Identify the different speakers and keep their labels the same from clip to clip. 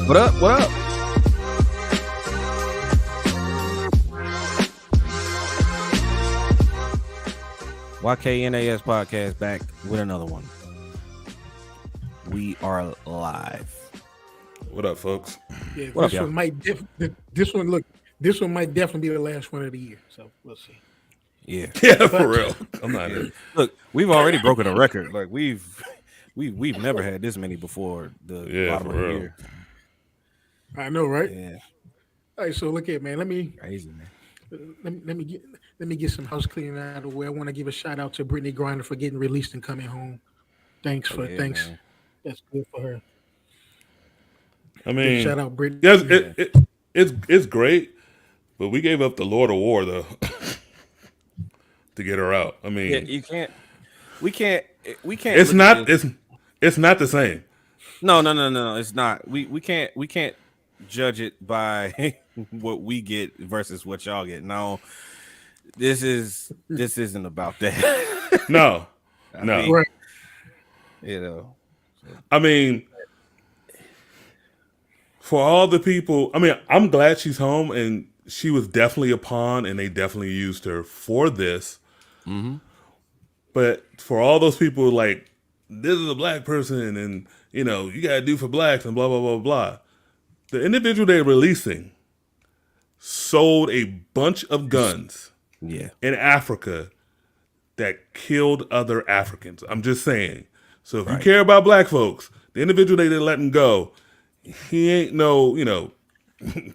Speaker 1: What up? What up? YKNAS podcast back with another one. We are live.
Speaker 2: What up, folks?
Speaker 3: Yeah,
Speaker 1: What up,
Speaker 3: this one might this one might definitely be the last one of the year. So we'll see.
Speaker 1: Yeah,
Speaker 2: Yeah, for real. I'm not.
Speaker 1: Look, we've already broken a record. Like we've never had this many before the bottom of the
Speaker 2: real.
Speaker 1: year.
Speaker 3: I know, right?
Speaker 1: Yeah,
Speaker 3: All right, so look at man. Let me
Speaker 1: crazy man.
Speaker 3: let me get some house cleaning out of the way. I want to give a shout out to Brittney Griner for getting released and coming home. Thanks.
Speaker 1: Man.
Speaker 3: That's good for her.
Speaker 2: I mean,
Speaker 3: Shout out Brittney.
Speaker 2: yes, it's great, but we gave up the Lord of War though to get her out. I mean,
Speaker 1: Yeah, you can't. We can't.
Speaker 2: it's
Speaker 1: look
Speaker 2: not.
Speaker 1: at this-
Speaker 2: It's not the same.
Speaker 1: No. It's not. We can't judge it by what we get versus what y'all get. No, this isn't about that.
Speaker 2: No,
Speaker 1: I
Speaker 2: no.
Speaker 1: mean,
Speaker 3: Right.
Speaker 1: You know.
Speaker 2: I mean, for all the people, I mean, I'm glad she's home, and she was definitely a pawn, and they definitely used her for this.
Speaker 1: Mm-hmm.
Speaker 2: But for all those people, like, this is a black person, and you know, you gotta do for blacks, and blah blah blah blah. The individual they're releasing sold a bunch of guns
Speaker 1: Yeah.
Speaker 2: in Africa that killed other Africans. I'm just saying. So if you care about black folks, the individual they're letting go, he ain't no, you know, he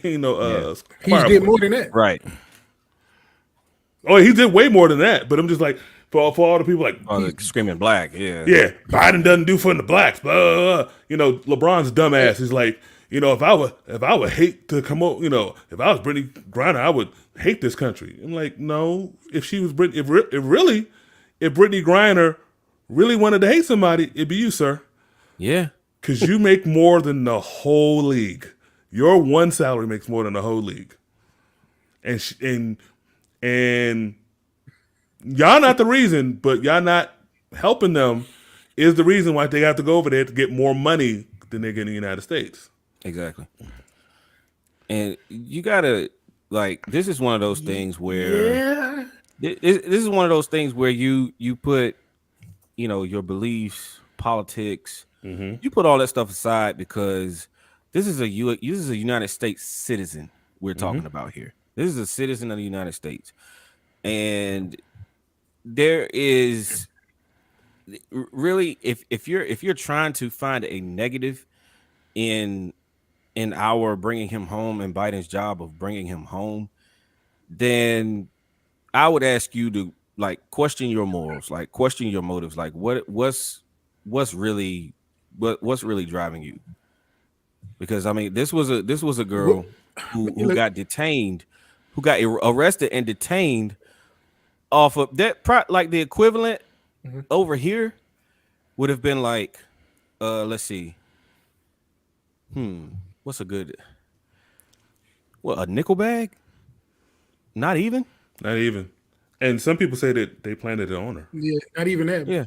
Speaker 2: ain't no.
Speaker 3: He's did more than that.
Speaker 1: Right.
Speaker 2: Oh, he did way more than that. But I'm just like, for all the people like,
Speaker 1: Oh, the screaming black. Yeah.
Speaker 2: yeah, Biden doesn't do for the blacks. Blah, blah, blah. You know, LeBron's dumbass is like, you know, if I would hate to come out, you know, if I was Brittney Griner, I would hate this country. I'm like, no, if she was if Brittney Griner really wanted to hate somebody, it'd be you, sir.
Speaker 1: Yeah.
Speaker 2: Because you make more than the whole league. Your one salary makes more than the whole league. And y'all not the reason, but y'all not helping them is the reason why they have to go over there to get more money than they get in the United States.
Speaker 1: Exactly. And you gotta this is one of those things where this is one of those things where you put, you know, your beliefs, politics, you put all that stuff aside because this is a United States citizen we're talking about here. This is a citizen of the United States, and there is really if you're trying to find a negative in our bringing him home and Biden's job of bringing him home, then I would ask you to question your morals, question your motives, what's really driving you? Because I mean, this was a girl who got detained, who got arrested and detained off of that. The equivalent over here would have been let's see. What's a good? A nickel bag? Not even.
Speaker 2: Not even. And some people say that they planted it on her.
Speaker 3: Yeah, not even that.
Speaker 1: Yeah.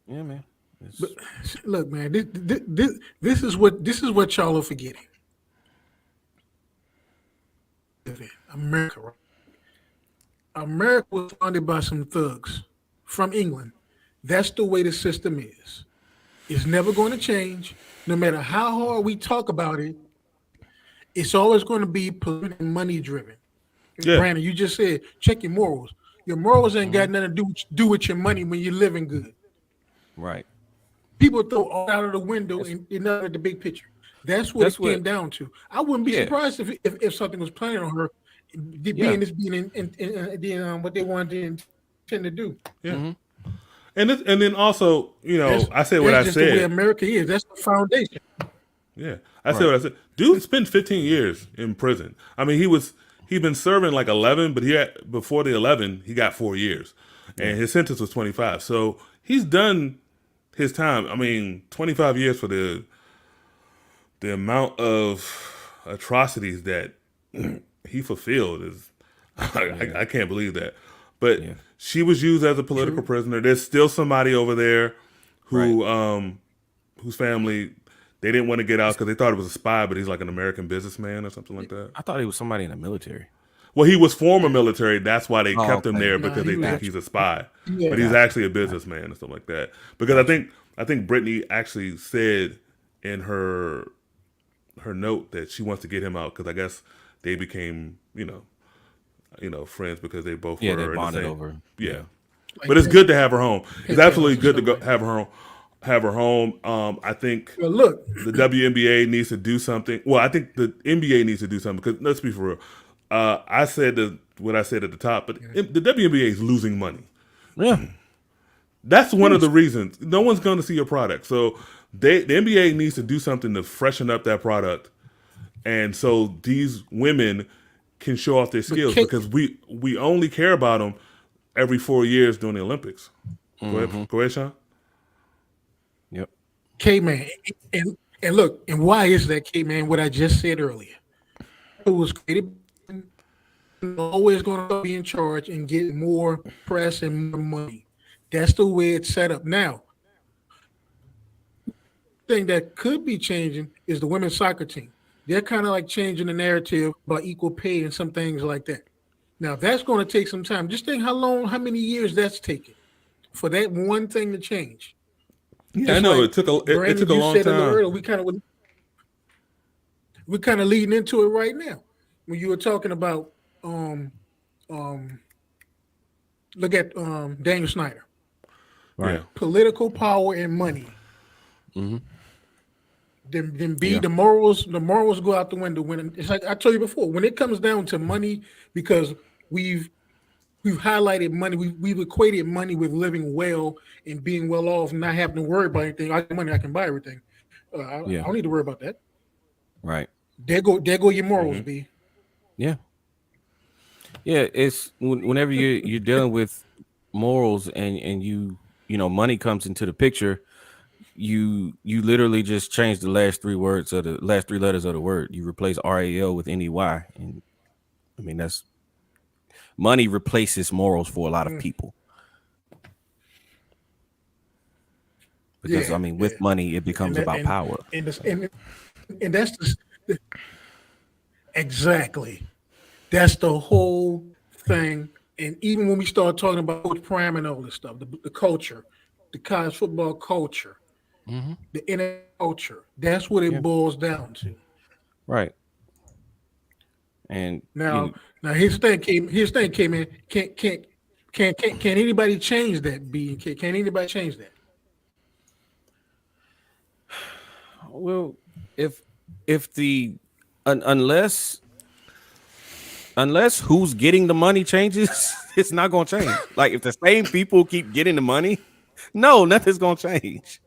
Speaker 1: Yeah, man.
Speaker 3: But look, man, this is what y'all are forgetting. America, right? America was founded by some thugs from England. That's the way the system is. It's never going to change. No matter how hard we talk about it, it's always going to be political and money driven.
Speaker 2: Yeah.
Speaker 3: Brandon, you just said check your morals. Your morals ain't got nothing to do with your money when you're living good.
Speaker 1: Right.
Speaker 3: People throw all out of the window and not at the big picture. That's what it came down to. I wouldn't be surprised if something was planted on her, being in what they wanted to intend to do.
Speaker 2: Yeah.
Speaker 1: Mm-hmm.
Speaker 2: And then also, you know, I said what I
Speaker 3: just
Speaker 2: said.
Speaker 3: The way America is. That's the foundation.
Speaker 2: Yeah, I said what I said. Dude spent 15 years in prison. I mean, he'd been serving 11, but before the 11 he got 4 years, and his sentence was 25. So he's done his time. I mean, 25 years for the amount of atrocities that he fulfilled is I can't believe that. But she was used as a political prisoner. There's still somebody over there who whose family they didn't want to get out because they thought it was a spy, but he's like an American businessman or something like that.
Speaker 1: I thought he was somebody in the military.
Speaker 2: Well, he was former military. That's why they kept him
Speaker 1: okay.
Speaker 2: there
Speaker 3: Nah,
Speaker 2: because
Speaker 3: he
Speaker 2: they think
Speaker 3: was-
Speaker 2: he's a spy,
Speaker 3: Yeah.
Speaker 2: but he's actually a businessman and stuff like that. Because I think Brittney actually said in her note that she wants to get him out because I guess they became friends because they both
Speaker 1: Yeah,
Speaker 2: were
Speaker 1: they
Speaker 2: in the
Speaker 1: bonded
Speaker 2: same-
Speaker 1: over.
Speaker 2: yeah. But it's good to have her home. It's absolutely good to go
Speaker 3: Like
Speaker 2: have her home. Have her home. I think
Speaker 3: Well, look,
Speaker 2: the WNBA needs to do something. Well, I think the NBA needs to do something because let's be for real. I said what I said at the top, but the WNBA is losing money.
Speaker 1: Yeah.
Speaker 2: That's one of the reasons. No one's going to see your product. So the NBA needs to do something to freshen up that product, and so these women can show off their skills because we only care about them every 4 years during the Olympics. Go ahead, Sean.
Speaker 1: Yep.
Speaker 3: K-Man, and look, and why is that, K-Man? What I just said earlier, it was created. Always going to be in charge and get more press and more money. That's the way it's set up now. Thing that could be changing is the women's soccer team. They're kind of like changing the narrative about equal pay and some things like that. Now that's going to take some time. Just think how many years that's taken for that one thing to change.
Speaker 2: Yeah, I know
Speaker 3: like
Speaker 2: it took a
Speaker 3: Brandon, you
Speaker 2: long
Speaker 3: said a little
Speaker 2: time.
Speaker 3: earlier, we're kind of leading into it right now. When you were talking about look at Daniel Snyder.
Speaker 1: Right.
Speaker 2: Yeah.
Speaker 3: Political power and money.
Speaker 1: Mm-hmm.
Speaker 3: Then the morals go out the window. When it's like I told you before, when it comes down to money, because we've highlighted money, we've equated money with living well and being well off, and not having to worry about anything. I got money, I can buy everything. I don't need to worry about that.
Speaker 1: Right.
Speaker 3: There go your morals, B.
Speaker 1: Yeah. Yeah. It's whenever you're dealing with morals and money comes into the picture, you literally just change the last three letters of the word. You replace RAL with NEY, and I mean that's money replaces morals for a lot of people. Because with money it becomes about power.
Speaker 3: And that's exactly. That's the whole thing. And even when we start talking about Coach Prime and all this stuff, the culture, the college football culture, the NFL culture, that's what it boils down to.
Speaker 1: Right. And
Speaker 3: now his thing came in. Can anybody change that? Can anybody change that?
Speaker 1: Well, if the unless who's getting the money changes, it's not gonna change. Like if the same people keep getting the money, no, nothing's gonna change.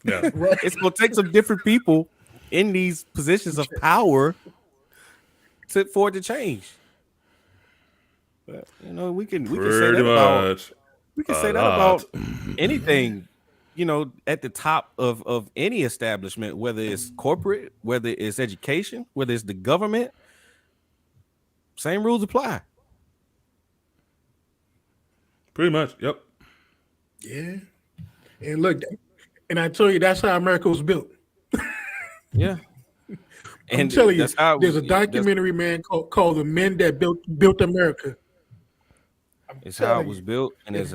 Speaker 2: Yeah.
Speaker 1: It's gonna take some different people in these positions of power for it to change. But we can say that about anything. At the top of any establishment, whether it's corporate, whether it's education, whether it's the government, same rules apply.
Speaker 2: Pretty much, yep.
Speaker 3: Yeah. And look, and I tell you, that's how America was built.
Speaker 1: Yeah.
Speaker 3: I'm telling you, there's a documentary, man, called "The Men That Built America."
Speaker 1: It's how it was built, and it's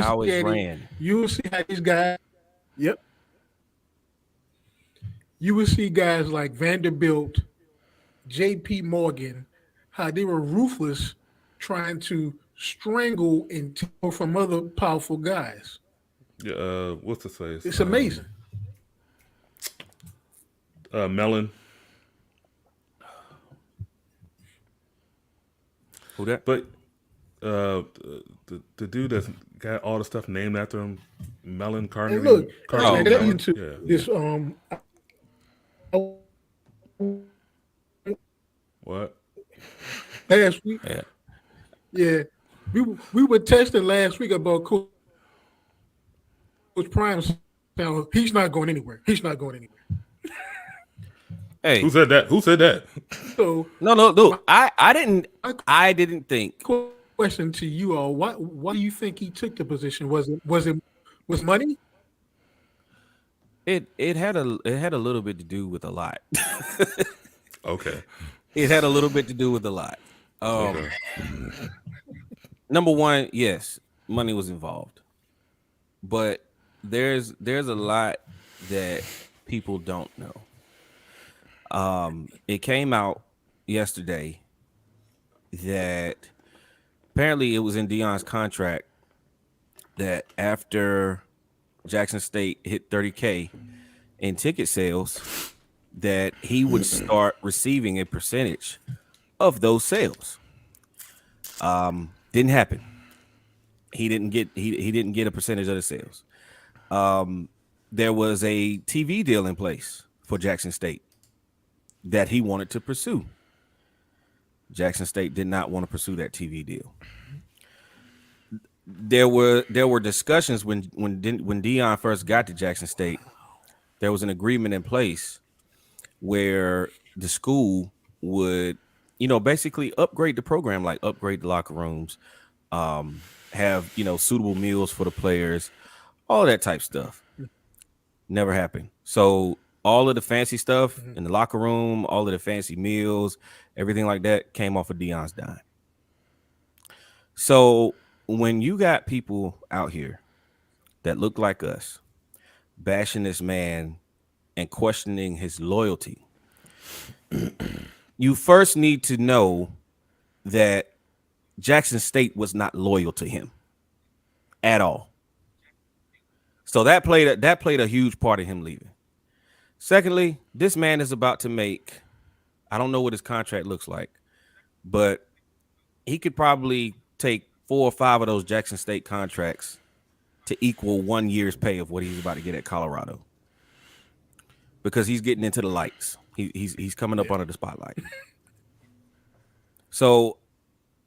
Speaker 1: how it's ran.
Speaker 3: You will see how these guys. Yep. You will see guys like Vanderbilt, J.P. Morgan, how they were ruthless, trying to strangle and steal from other powerful guys.
Speaker 2: Yeah. What's the face?
Speaker 3: It's amazing.
Speaker 2: Mellon.
Speaker 1: Who that?
Speaker 2: But the dude that's got all the stuff named after him, Mellon Carnegie.
Speaker 3: Look,
Speaker 2: Mellon.
Speaker 3: this
Speaker 2: What?
Speaker 3: last week.
Speaker 1: Yeah.
Speaker 3: We were testing last week about Coach Prime. Now he's not going anywhere. He's not going anywhere.
Speaker 1: Hey,
Speaker 2: Who said that?
Speaker 3: So
Speaker 1: no. I didn't think.
Speaker 3: Question to you all: Why do you think he took the position? Was money?
Speaker 1: it had a little bit to do with a lot.
Speaker 2: Okay.
Speaker 1: It had a little bit to do with a lot.
Speaker 2: Okay.
Speaker 1: Number one, yes, money was involved, but there's a lot that people don't know. It came out yesterday that apparently it was in Deion's contract that after Jackson State hit 30K in ticket sales, that he would start receiving a percentage of those sales. Didn't happen. He didn't get a percentage of the sales. There was a TV deal in place for Jackson State that he wanted to pursue. Jackson State did not want to pursue that TV deal. There were discussions when Deion first got to Jackson State. There was an agreement in place where the school would, basically upgrade the program, like upgrade the locker rooms, have suitable meals for the players, all that type stuff. Never happened. So all of the fancy stuff in the locker room, all of the fancy meals, everything like that came off of Deion's dime. So when you got people out here that look like us bashing this man and questioning his loyalty, you first need to know that Jackson State was not loyal to him at all. So that played a huge part in him leaving. Secondly, this man is about to make, I don't know what his contract looks like, but he could probably take 4 or 5 of those Jackson State contracts to equal 1 year's pay of what he's about to get at Colorado, because he's getting into the lights. He's coming up under the spotlight. So,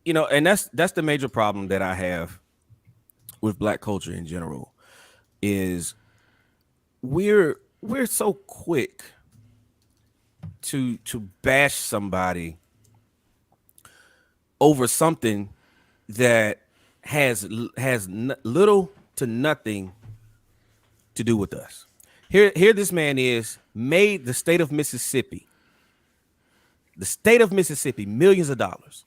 Speaker 1: and that's the major problem that I have with black culture in general, is we're so quick to bash somebody over something that has little to nothing to do with us. Here this man is, made the state of Mississippi millions of dollars.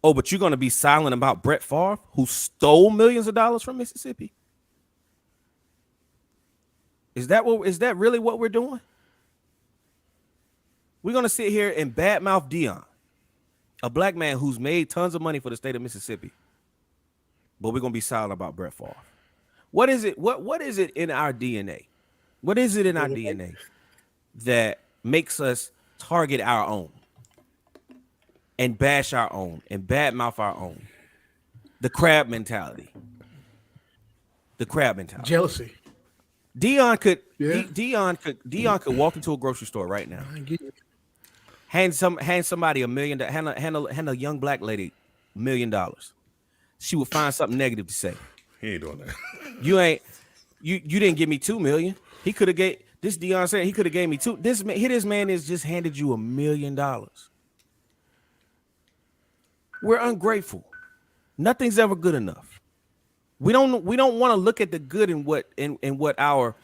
Speaker 1: Oh, but you're going to be silent about Brett Favre, who stole millions of dollars from Mississippi? Is that really what we're doing? We're going to sit here and badmouth Deion, a black man who's made tons of money for the state of Mississippi, but we're going to be silent about Brett Favre. What is it? What is it in our DNA? What is it in our DNA that makes us target our own and bash our own and badmouth our own? The crab mentality.
Speaker 3: Jealousy.
Speaker 1: Deion could
Speaker 3: Yeah.
Speaker 1: Deion could walk into a grocery store right now,
Speaker 3: I get it.
Speaker 1: hand somebody $1 million, hand a young black lady $1 million. She would find something negative to say.
Speaker 2: He ain't doing that.
Speaker 1: You didn't give me $2 million. He could have gave this. Deion said he could have gave me two. This man is just handed you $1 million. We're ungrateful. Nothing's ever good enough. We don't want to look at the good in what our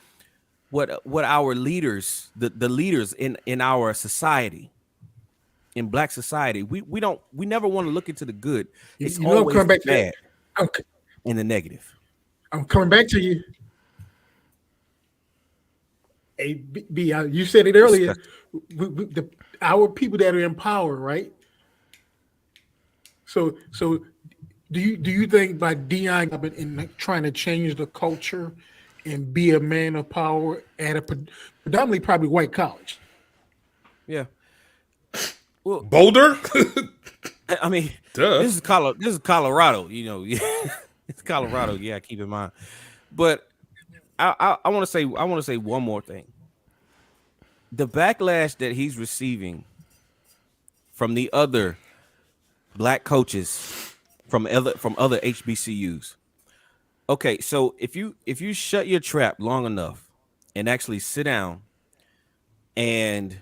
Speaker 1: leaders, the leaders in our society, in black society, we never want to look into the good. It's always
Speaker 3: I'm coming back
Speaker 1: bad
Speaker 3: to
Speaker 1: and the negative.
Speaker 3: I'm coming back to you. Hey, B, you said it earlier. Our people that are in power, right? So do you think by Deion in trying to change the culture and be a man of power at a predominantly probably white college?
Speaker 1: Yeah. Well,
Speaker 2: Boulder?
Speaker 1: I mean,
Speaker 2: Duh.
Speaker 1: this is Colorado. It's Colorado. Yeah, keep in mind. But I want to say one more thing. The backlash that he's receiving from the other black coaches from other HBCUs. Okay, so if you shut your trap long enough and actually sit down and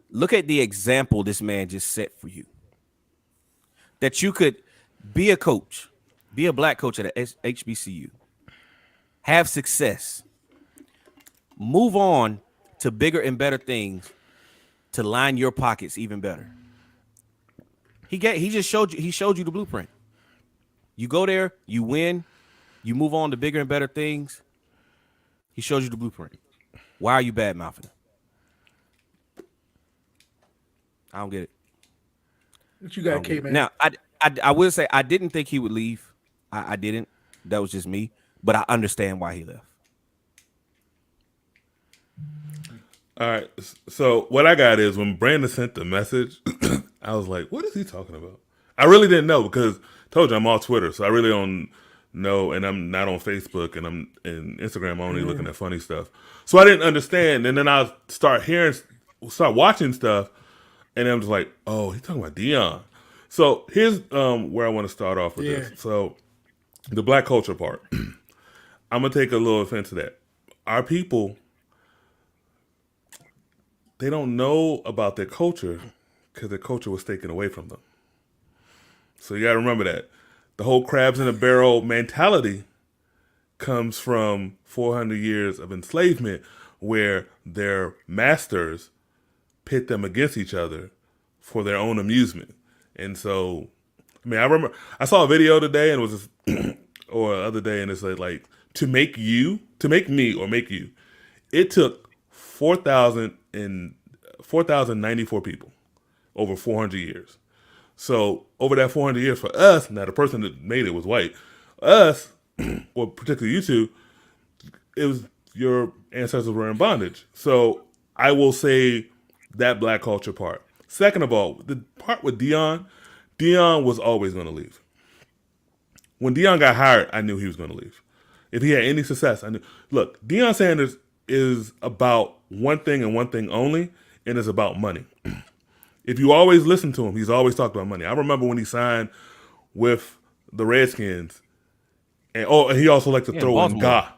Speaker 1: look at the example this man just set for you, that you could be a coach, be a black coach at a HBCU, have success, move on to bigger and better things to line your pockets even better. He just showed you the blueprint. You go there, you win, you move on to bigger and better things. He shows you the blueprint. Why are you bad mouthing? I don't get it.
Speaker 3: What you got, K man?
Speaker 1: Now, I will say I didn't think he would leave. I didn't. That was just me. But I understand why he left.
Speaker 2: All right. So what I got is when Brandon sent the message, I was like, "What is he talking about?" I really didn't know because I told you I'm all Twitter, so I really don't know, and I'm not on Facebook, and I'm in Instagram. I'm only looking at funny stuff, so I didn't understand. And then I start watching stuff, and I'm just like, "Oh, he's talking about Dion." So here's where I want to start off with this. So the black culture part, I'm gonna take a little offense to that. Our people, they don't know about their culture because their culture was taken away from them. So you got to remember that. The whole crabs in a barrel mentality comes from 400 years of enslavement where their masters pit them against each other for their own amusement. And so, I mean, I remember I saw a video today and it was this, or the other day, and it said like to make me or make you, it took 4,094 people over 400 years. So over that 400 years for us, now the person that made it was white. Us, or particularly you two, it was your ancestors were in bondage. So I will say that black culture part. Second of all, the part with Dion was always going to leave. When Dion got hired, I knew he was going to leave. If he had any success, I knew. Look, Deion Sanders is about one thing and one thing only, and it's about money. If you always listen to him, he's always talked about money. I remember when he signed with the Redskins, and he also liked to throw in God.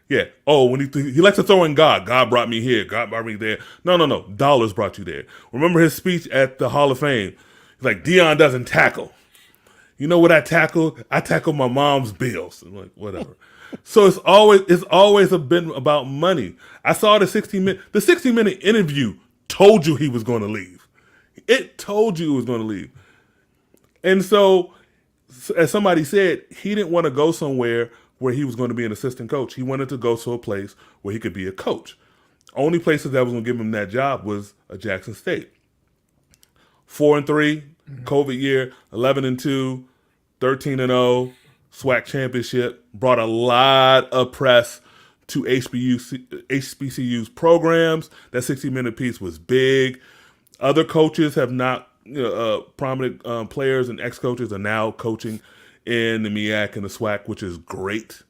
Speaker 2: Yeah. Oh, when he likes to throw in God. God brought me here. God brought me there. No. Dollars brought you there. Remember his speech at the Hall of Fame? He's like, Dion doesn't tackle. You know what I tackle? I tackle my mom's bills. I'm like, whatever. So it's always been about money. I saw the 60-minute interview told you he was going to leave. It told you he was going to leave. And so, as somebody said, he didn't want to go somewhere where he was going to be an assistant coach. He wanted to go to a place where he could be a coach. Only places that was going to give him that job was a Jackson State. 4-3, COVID year, 11-2, 13-0, SWAC championship, brought a lot of press to HBCU's programs. That 60-minute piece was big. Other coaches have not, prominent players and ex-coaches are now coaching in the MEAC and the SWAC, which is great.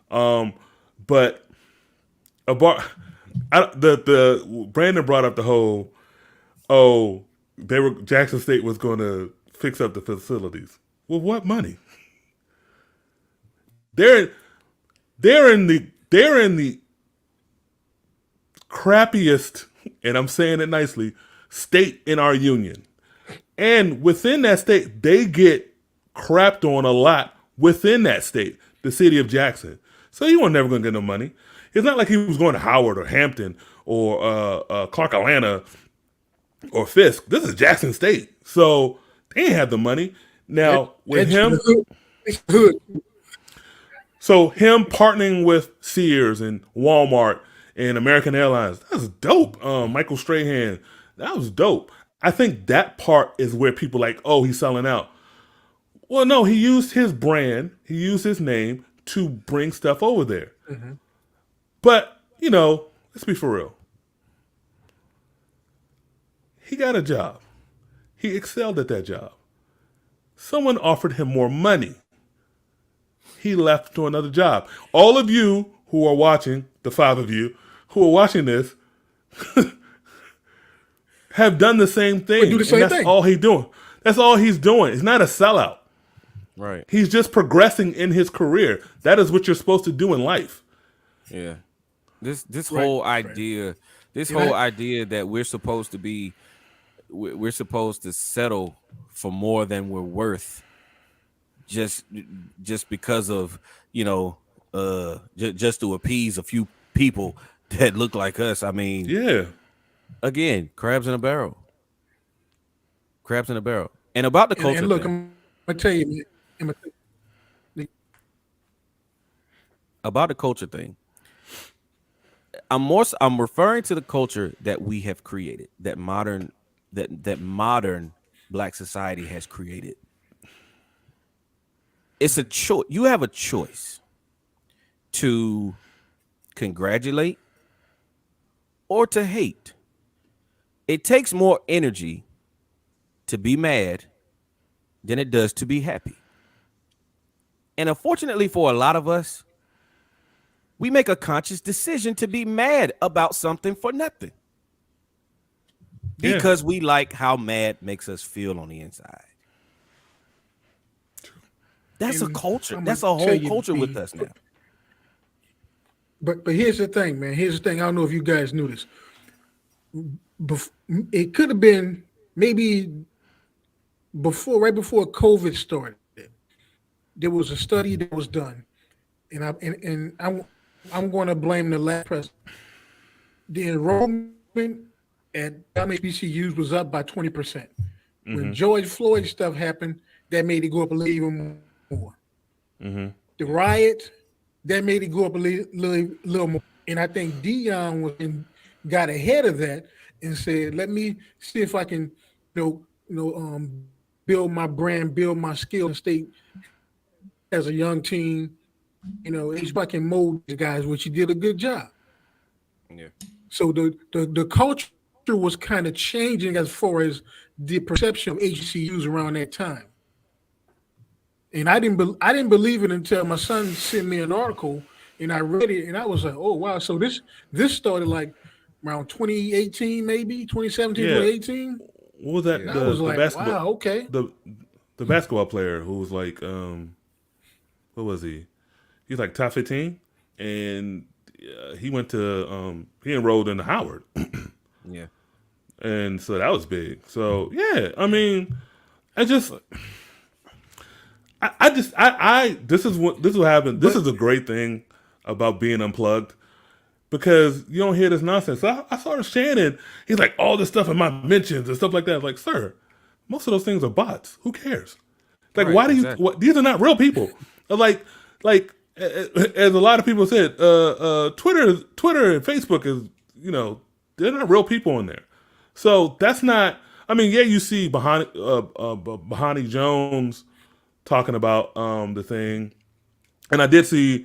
Speaker 2: But Brandon brought up the whole, Jackson State was going to fix up the facilities. Well, what money? They're in the crappiest, and I'm saying it nicely, state in our union. And within that state, they get crapped on a lot within that state, the city of Jackson. So he was never going to get no money. It's not like he was going to Howard or Hampton or Clark Atlanta or Fisk. This is Jackson State. So they ain't have the money. Now, with him... So him partnering with Sears and Walmart and American Airlines, that was dope. Michael Strahan, that was dope. I think that part is where people like, oh, he's selling out. Well, no, he used his brand, he used his name to bring stuff over there. Mm-hmm. But, let's be for real. He got a job. He excelled at that job. Someone offered him more money. He left to another job. All of you who are watching, the 5 of you who are watching this, have done the same thing.
Speaker 3: Do the same thing.
Speaker 2: All he's doing. That's all he's doing. He's not a sellout.
Speaker 1: Right.
Speaker 2: He's just progressing in his career. That is what you're supposed to do in life.
Speaker 1: Yeah. This whole idea, whole idea that we're supposed to settle for more than we're worth. Just because of just to appease a few people that look like us. I mean,
Speaker 2: Yeah,
Speaker 1: again, crabs in a barrel. Crabs in a barrel. And about the culture
Speaker 3: And look,
Speaker 1: thing.
Speaker 3: I'm gonna tell you, I'm gonna,
Speaker 1: About the culture thing. I'm referring to the culture that we have created, that modern black society has created. It's a choice. You have a choice to congratulate or to hate. It takes more energy to be mad than it does to be happy. And unfortunately for a lot of us, we make a conscious decision to be mad about something for nothing
Speaker 2: yeah,
Speaker 1: because we like how mad makes us feel on the inside. That's a
Speaker 3: and
Speaker 1: culture.
Speaker 3: I'm gonna
Speaker 1: That's a
Speaker 3: tell
Speaker 1: whole
Speaker 3: you,
Speaker 1: culture with us now.
Speaker 3: but here's the thing, man. Here's the thing. I don't know if you guys knew this. Bef- it could have been maybe right before COVID started. There was a study that was done, and I'm going to blame the last president. The enrollment at HBCUs was up by 20%. When George Floyd stuff happened, that made it go up a little even more. The riot, that made it go up a little more. And I think Dion got ahead of that and said, "Let me see if I can, build my brand, build my skill, and stay as a young team. If I can mold these guys, which he did a good job."
Speaker 1: Yeah.
Speaker 3: So the culture was kind of changing as far as the perception of HBCUs around that time. And I didn't believe it until my son sent me an article and I read it and I was like, oh wow. So this started like around 2018, maybe 2017,
Speaker 2: yeah.
Speaker 3: 2018.
Speaker 2: What was that?
Speaker 3: And
Speaker 1: Yeah.
Speaker 3: I was
Speaker 2: The
Speaker 3: like,
Speaker 2: basketball
Speaker 3: wow, okay.
Speaker 2: the the basketball player who was like what was he? He's like top 15, and he went to he enrolled in Howard,
Speaker 1: Yeah.
Speaker 2: and so that was big. So yeah, I mean, I just I this is what happened. This
Speaker 3: But
Speaker 2: is a great thing about being unplugged because you don't hear this nonsense. So I saw Shannon. He's like all this stuff in my mentions and stuff like that. Like, sir, most of those things are bots. Who cares? Like,
Speaker 1: Right.
Speaker 2: why do you?
Speaker 1: Exactly.
Speaker 2: These are not real people. Like as a lot of people said, Twitter and Facebook is they're not real people in there. So that's not. I mean, yeah, you see Bahani Jones talking about the thing, and I did see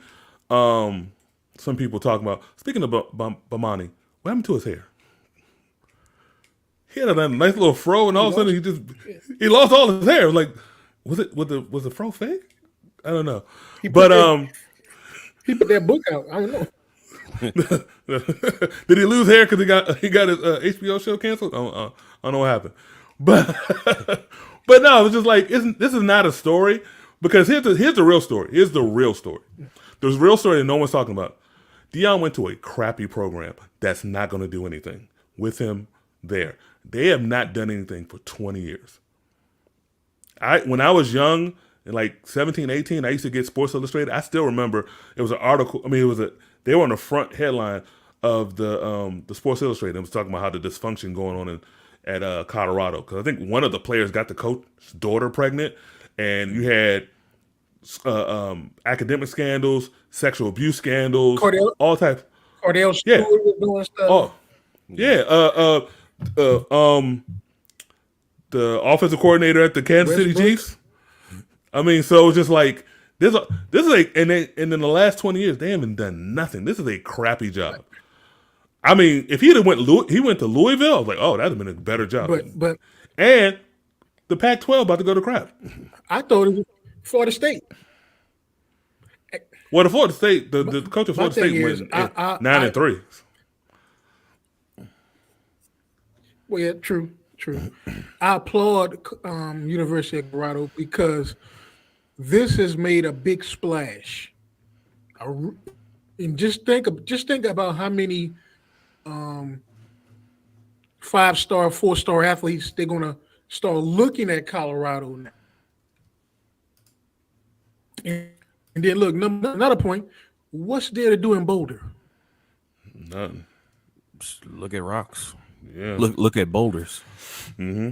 Speaker 2: some people talking about. Speaking of Bahani, what happened to his hair? He had a nice little fro, and all of a sudden he lost all his hair. Like, was the fro fake? I don't know,
Speaker 3: he put
Speaker 2: but
Speaker 3: that, he put that book out. I don't know.
Speaker 2: did he lose hair because he got his HBO show canceled? I don't know what happened, but but no, it's just like this is not a story because here's the real story. Here's the real story. There's a real story that no one's talking about. Dion went to a crappy program that's not going to do anything with him there. They have not done anything for 20 years. When I was young, in like 17, 18, I used to get Sports Illustrated. I still remember it was an article. I mean, they were on the front headline of the Sports Illustrated. It was talking about how the dysfunction going on at Colorado. Because I think one of the players got the coach's daughter pregnant, and you had academic scandals, sexual abuse scandals,
Speaker 3: Cordell,
Speaker 2: all types.
Speaker 3: Cordell
Speaker 2: Yeah.
Speaker 3: Stewart was doing stuff.
Speaker 2: Oh, yeah. The offensive coordinator at the Kansas City
Speaker 3: Westbrook.
Speaker 2: Chiefs. I mean, so it's just like this is like, and in the last 20 years they haven't done nothing. This is a crappy job. I mean, if he went to Louisville, I was like, oh, that'd have been a better job.
Speaker 3: But
Speaker 2: And the Pac-12 about to go to crap.
Speaker 3: I thought it was Florida State.
Speaker 2: Well, the Florida State, the coach of
Speaker 3: My
Speaker 2: Florida State
Speaker 3: thing
Speaker 2: went
Speaker 3: is, I-
Speaker 2: 9-3.
Speaker 3: Well, yeah, true. I applaud University of Colorado because this has made a big splash. And just think about how many 5-star, 4-star athletes they're gonna start looking at Colorado now. And then look, another point. What's there to do in Boulder?
Speaker 2: Nothing.
Speaker 1: Just look at rocks.
Speaker 2: Yeah.
Speaker 1: Look at boulders. Yeah.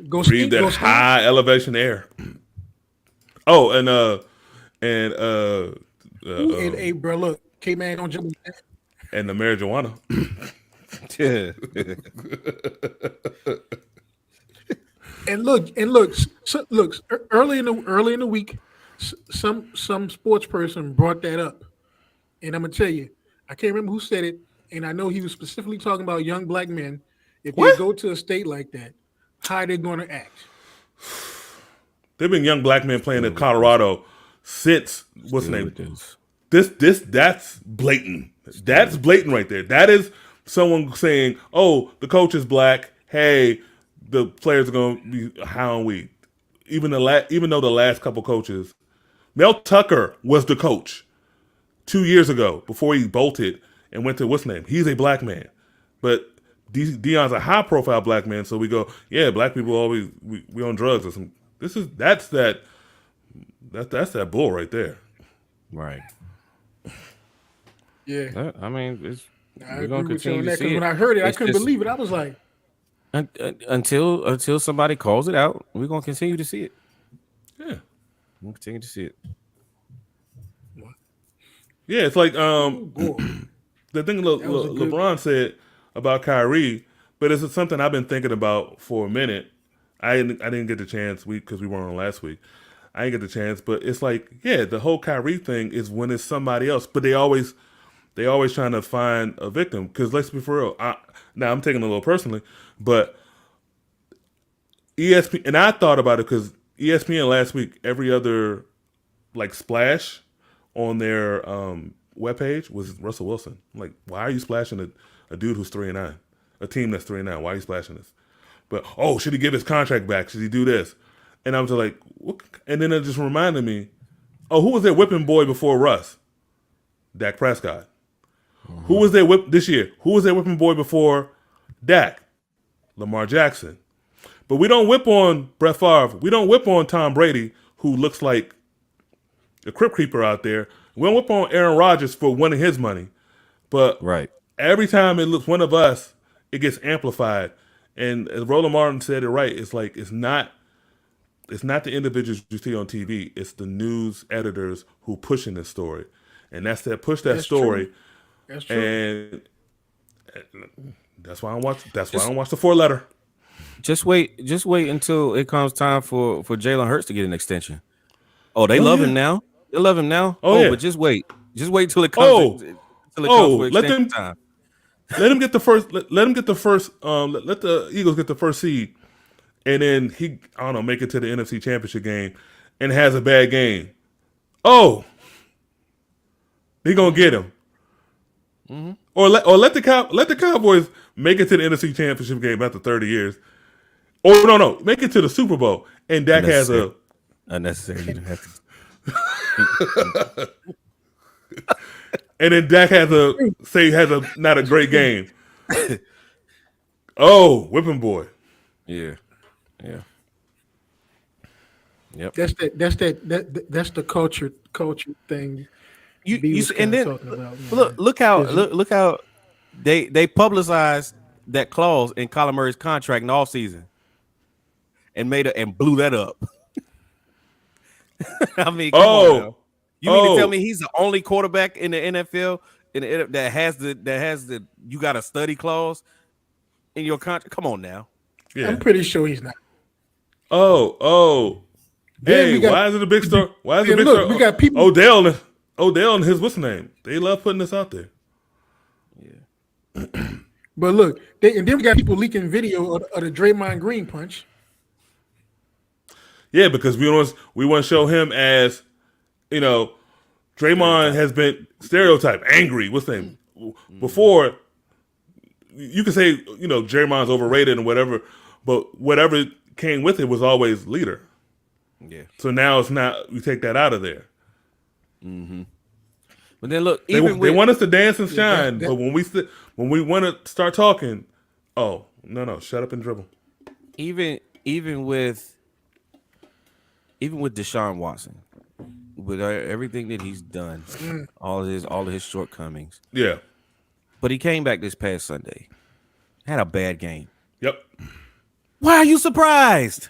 Speaker 3: Go
Speaker 2: Breathe
Speaker 3: ski.
Speaker 2: that
Speaker 3: Go ski.
Speaker 2: high elevation air. Oh, and
Speaker 3: And hey, bro, look, K man don't jump.
Speaker 2: and the marijuana.
Speaker 1: Yeah.
Speaker 3: And look, early in the week, some sports person brought that up, and I'm gonna tell you, I can't remember who said it, and I know he was specifically talking about young black men. If they
Speaker 2: What?
Speaker 3: go to a state like that, how they going to act?
Speaker 2: There've been young black men playing in Colorado since what's the
Speaker 1: Deal
Speaker 2: name?
Speaker 1: with this.
Speaker 2: That's blatant. That's blatant right there. That is someone saying, "Oh, the coach is black. Hey, the players are going to be hound weed." Even though the last couple coaches, Mel Tucker was the coach 2 years ago before he bolted and went to what's the name? He's a black man, but Deion's a high profile black man. So we go, yeah, black people always we on drugs or some. That's that bull right there.
Speaker 1: Right.
Speaker 3: Yeah,
Speaker 1: I mean,
Speaker 3: I
Speaker 1: we're gonna
Speaker 3: agree with you
Speaker 1: continue
Speaker 3: on
Speaker 1: to
Speaker 3: that
Speaker 1: see
Speaker 3: because
Speaker 1: it.
Speaker 3: when I heard it, I
Speaker 1: It's
Speaker 3: couldn't
Speaker 1: just-
Speaker 3: believe it. I was like,
Speaker 1: until somebody calls it out, we're gonna continue to see it.
Speaker 2: Yeah,
Speaker 1: We'll continue to see it.
Speaker 2: yeah. It's like
Speaker 3: boy,
Speaker 2: the thing
Speaker 3: was a good-
Speaker 2: LeBron said about Kyrie, but it's something I've been thinking about for a minute. I didn't get the chance because we weren't on last week. I didn't get the chance, but it's like, yeah, the whole Kyrie thing is when it's somebody else, but they always trying to find a victim. Because let's be for real. Now I'm taking it a little personally, but ESPN, and I thought about it because ESPN last week, every other like splash on their webpage was Russell Wilson. I'm like, why are you splashing a dude who's 3-9, a team that's 3-9? Why are you splashing this? But should he give his contract back? Should he do this? And I was like, what? And then it just reminded me, who was their whipping boy before Russ? Dak Prescott. Who was their whip this year? Who was their whipping boy before Dak? Lamar Jackson. But we don't whip on Brett Favre. We don't whip on Tom Brady, who looks like a crypt keeper out there. We don't whip on Aaron Rodgers for winning his money. But
Speaker 1: Right.
Speaker 2: every time it looks one of us, it gets amplified. And as Roland Martin said it right, it's like it's not the individuals you see on TV. It's the news editors who pushing this story, and push that
Speaker 3: That's
Speaker 2: story.
Speaker 3: true. That's true.
Speaker 2: And that's why I don't watch. That's why I don't watch the 4-letter.
Speaker 1: Just wait until it comes time for Jalen Hurts to get an extension. Oh, they love him now. They love him now.
Speaker 2: Oh, yeah.
Speaker 1: But just wait till it comes. Till it comes for
Speaker 2: let
Speaker 1: extension
Speaker 2: them-
Speaker 1: time.
Speaker 2: Let him get the first. Let him get the first. Let the Eagles get the first seed, and then make it to the NFC Championship game, and has a bad game. Oh, they gonna get him.
Speaker 1: Mm-hmm.
Speaker 2: Or let the Cowboys make it to the NFC Championship game after 30 years. Or no, make it to the Super Bowl, and Dak has a
Speaker 1: unnecessary. You don't have to.
Speaker 2: and then Dak has not a great game. Oh, whipping boy.
Speaker 1: Yeah. Yep.
Speaker 3: That's the culture thing.
Speaker 1: You
Speaker 3: B was
Speaker 1: and
Speaker 3: kinda
Speaker 1: then
Speaker 3: talking about,
Speaker 1: look how they publicized that clause in Kyler Murray's contract in the offseason and blew that up. I mean, come on now. You mean to tell me he's the only quarterback in the NFL that has the you got a study clause in your contract? Come on now.
Speaker 2: Yeah.
Speaker 3: I'm pretty sure he's not.
Speaker 2: Hey,
Speaker 3: we got-
Speaker 2: why is it a big story? Why is it a
Speaker 3: Yeah,
Speaker 2: big
Speaker 3: look,
Speaker 2: story?
Speaker 3: we got people-
Speaker 2: Odell and his what's the name? They love putting this out there.
Speaker 3: But look, then we got people leaking video of the Draymond Green punch.
Speaker 2: Yeah, because we want to show him as, Draymond has been stereotyped, angry. What's the name? Before, you could say, Draymond's overrated and whatever, but whatever came with it was always leader.
Speaker 1: Yeah.
Speaker 2: So now it's not. We take that out of there.
Speaker 1: But then look,
Speaker 2: They want us to dance and shine, but when we want to start talking, no, shut up and dribble.
Speaker 1: even with Deshaun Watson, with everything that he's done, all of his shortcomings.
Speaker 2: Yeah.
Speaker 1: But he came back this past Sunday, had a bad game.
Speaker 2: Yep.
Speaker 1: Why are you surprised?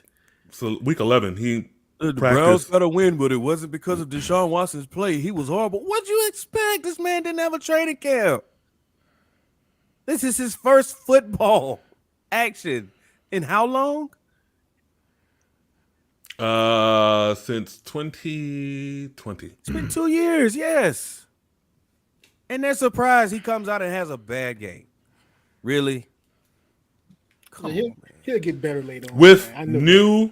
Speaker 2: So week 11, he
Speaker 1: The
Speaker 2: practiced.
Speaker 1: Browns got to win, but it wasn't because of Deshaun Watson's play. He was horrible. What'd you expect? This man didn't have a training camp. This is his first football action in how long?
Speaker 2: Since 2020.
Speaker 1: It's been 2 years, yes. And they're surprised he comes out and has a bad game. Really? Come
Speaker 3: Yeah,
Speaker 1: on, man.
Speaker 3: he'll get better later on.
Speaker 2: With
Speaker 3: man. I know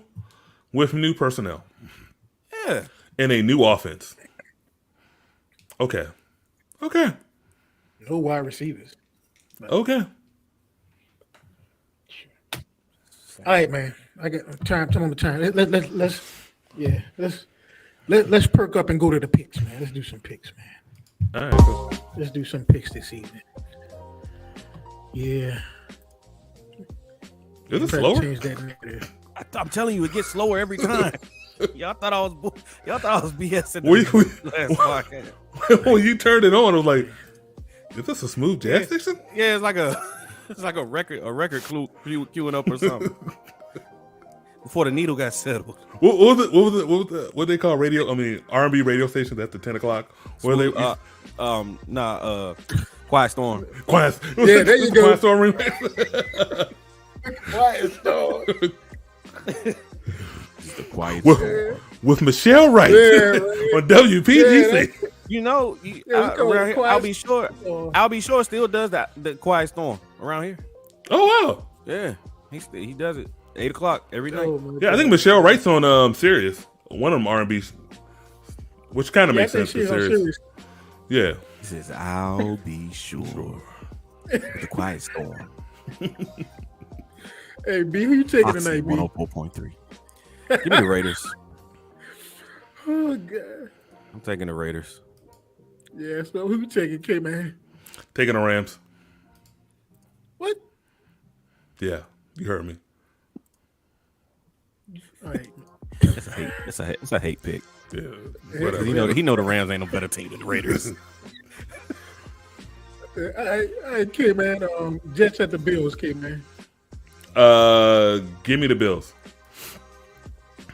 Speaker 2: new personnel
Speaker 1: Yeah.
Speaker 2: and a new offense. Okay.
Speaker 3: no wide receivers.
Speaker 2: Okay.
Speaker 3: All right, man. I got time. Tell me time. Let's perk up and go to the picks, man. Let's do some picks, man.
Speaker 2: All right. Cool.
Speaker 3: Let's do some picks this evening. Yeah.
Speaker 2: Is it
Speaker 3: Try to
Speaker 2: slower?
Speaker 3: change that narrative.
Speaker 1: I'm telling you, it gets slower every time. Y'all thought I was BSing. Last podcast.
Speaker 2: When you turned it on, I was like, is this a smooth jazz station?
Speaker 1: Yeah, it's like a record queuing up or something. Before the needle got settled.
Speaker 2: What was it? What they call radio? I mean, R&B radio stations after 10 o'clock. Where they?
Speaker 1: Quiet Storm.
Speaker 2: Quiet.
Speaker 3: Yeah, there you go.
Speaker 2: Quiet Storm remix.
Speaker 3: Quiet storm.
Speaker 1: The quiet
Speaker 2: with Michelle Wright on WPGC.
Speaker 1: You know,
Speaker 3: around
Speaker 1: here, I'll be sure still does that, the Quiet Storm around here.
Speaker 2: Oh wow.
Speaker 1: Yeah, he does it 8 o'clock every night.
Speaker 2: Yeah, I think Michelle Wright's on Sirius, one of them R&B, which kind of makes
Speaker 3: I think
Speaker 2: sense
Speaker 3: she's
Speaker 2: for
Speaker 3: on
Speaker 2: Sirius. Yeah.
Speaker 1: He says, "I'll be sure." With the Quiet Storm.
Speaker 3: Hey, B, who you taking
Speaker 1: Oxy
Speaker 3: tonight, B?
Speaker 1: 104.3. Give me the Raiders.
Speaker 3: Oh God.
Speaker 1: I'm taking the Raiders.
Speaker 3: Yeah, so who you taking, K man?
Speaker 2: Taking the Rams.
Speaker 3: What?
Speaker 2: Yeah, you heard me.
Speaker 3: All right.
Speaker 1: It's a hate pick.
Speaker 2: Yeah,
Speaker 1: 'Cause
Speaker 2: whatever.
Speaker 1: He know the Rams ain't no better team than the Raiders.
Speaker 3: All right, K man. Jets at the Bills, K man.
Speaker 2: Give me the Bills.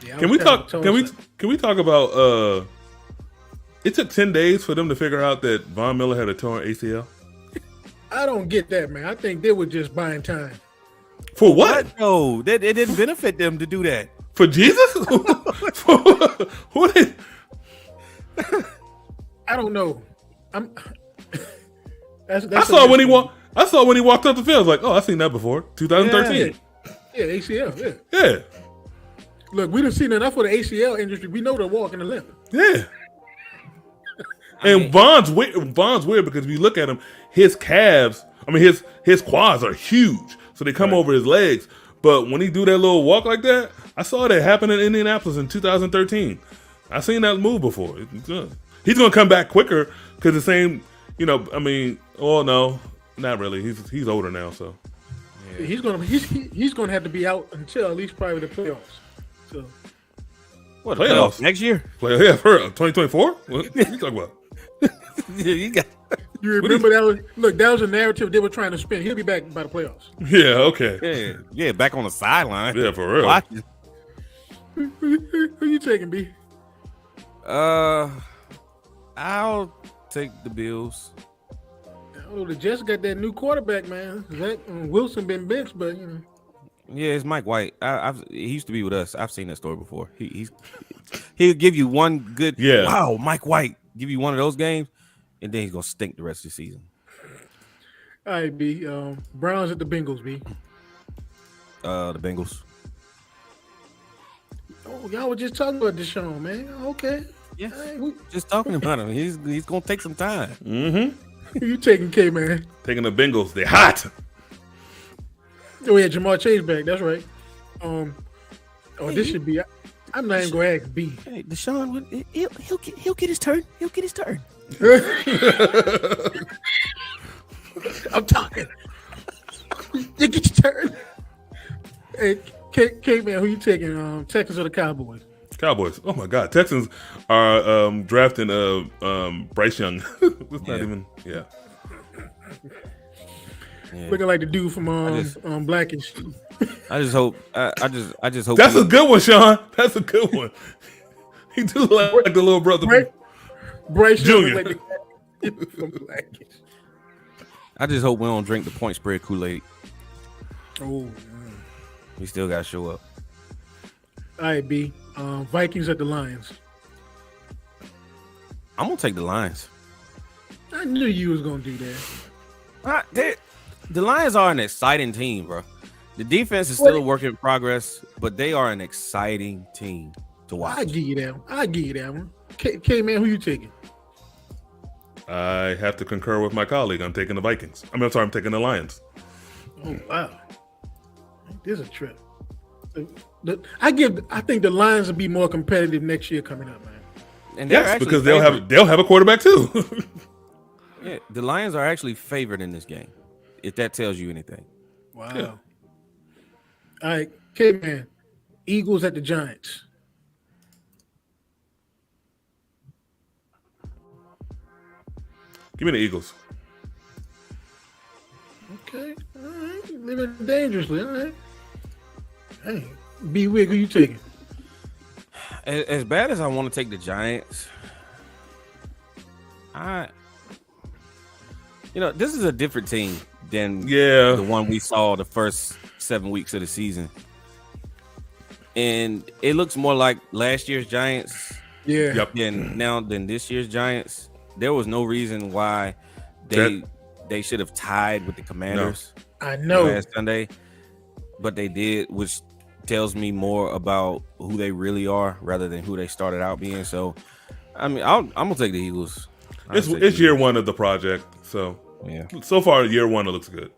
Speaker 3: Yeah,
Speaker 2: Can we talk? Can we talk about? It took 10 days for them to figure out that Von Miller had a torn ACL.
Speaker 3: I don't get that, man. I think they were just buying time.
Speaker 2: For what?
Speaker 1: No, it didn't benefit them to do that.
Speaker 2: For Jesus? Who did?
Speaker 3: I don't know. That's
Speaker 2: I saw when he walked. I saw when he walked up the field. I was like, oh, I've seen that before. 2013.
Speaker 3: Yeah, ACL. Yeah.
Speaker 2: Yeah.
Speaker 3: Look, we done seen enough of the ACL industry. We know they're walking the limp.
Speaker 2: Yeah. And Von's weird because if you look at him, his calves, his quads are huge. So they come over his legs. But when he do that little walk like that, I saw that happen in Indianapolis in 2013. I seen that move before. He's going to come back quicker because the same, oh no, not really. He's older now, so.
Speaker 3: Yeah. He's gonna have to be out until at least probably the playoffs. So.
Speaker 1: What,
Speaker 2: playoffs
Speaker 1: next year?
Speaker 2: Yeah, for 2024? What you talking about?
Speaker 1: You
Speaker 3: remember that was a narrative they were trying to spin. He'll be back by the playoffs.
Speaker 2: Yeah, okay.
Speaker 1: Yeah, back on the sideline.
Speaker 2: Yeah, for real.
Speaker 1: Watching.
Speaker 3: Who you taking, B?
Speaker 1: I'll take the Bills.
Speaker 3: Oh, the Jets got that new quarterback, man. Wilson been benched, but
Speaker 1: Yeah, it's Mike White. He used to be with us. I've seen that story before. He'll give you one good.
Speaker 2: Yeah.
Speaker 1: Wow, Mike White give you one of those games, and then he's gonna stink the rest of the season.
Speaker 3: All right, B. Browns at the Bengals, B.
Speaker 1: The Bengals.
Speaker 3: Oh, y'all were just talking about Deshaun, man. Okay.
Speaker 1: Yeah.
Speaker 3: Right,
Speaker 1: Just talking about him. He's gonna take some time.
Speaker 2: Mm-hmm.
Speaker 3: who you taking, K, man?
Speaker 2: Taking the Bengals. They're hot.
Speaker 3: Oh yeah, Jamar Chase back. That's right. This should be. I'm not even gonna ask B.
Speaker 1: Hey, Deshaun, he'll get his turn. He'll get his turn.
Speaker 3: I'm talking. You get your turn. Hey, K man, who you taking? Texans or the Cowboys?
Speaker 2: Cowboys. Oh my God, Texans are drafting Bryce Young. It's not even. Yeah.
Speaker 3: Looking like the dude from Blackish.
Speaker 1: I just hope. I just hope.
Speaker 2: That's a good one, Sean. That's a good one. He do look like the little brother.
Speaker 3: Bryce
Speaker 2: Junior.
Speaker 3: Like the from Blackish.
Speaker 1: I just hope we don't drink the point spread Kool-Aid.
Speaker 3: Oh,
Speaker 1: We still got to show up.
Speaker 3: all right, B. Vikings at the Lions.
Speaker 1: I'm gonna take the Lions.
Speaker 3: I knew you was gonna do that.
Speaker 1: The Lions are an exciting team, bro. The defense is still a work in progress, but they are an exciting team to watch.
Speaker 3: I give you that one. K man, who you taking?
Speaker 2: I have to concur with my colleague. I'm taking the Vikings. I'm taking the Lions.
Speaker 3: Oh wow, this is a trip. I think the Lions will be more competitive next year coming up, man.
Speaker 1: And
Speaker 2: yes, because they'll have a quarterback too.
Speaker 1: Yeah, the Lions are actually favored in this game, if that tells you anything.
Speaker 3: Wow.
Speaker 2: Yeah.
Speaker 3: All right, K man, Eagles at the Giants.
Speaker 2: Give me the Eagles.
Speaker 3: Okay, all right, living dangerously. All right. Hey, B Wig, who you taking?
Speaker 1: As bad as I want to take the Giants, this is a different team than the one we saw the first 7 weeks of the season. And it looks more like last year's Giants than this year's Giants. There was no reason why they should have tied with the Commanders.
Speaker 3: No. I know
Speaker 1: last Sunday, but they did, which tells me more about who they really are rather than who they started out being. So, I mean, I'm gonna take the Eagles.
Speaker 2: It's year one of the project, so
Speaker 1: yeah.
Speaker 2: So far, year one it looks good.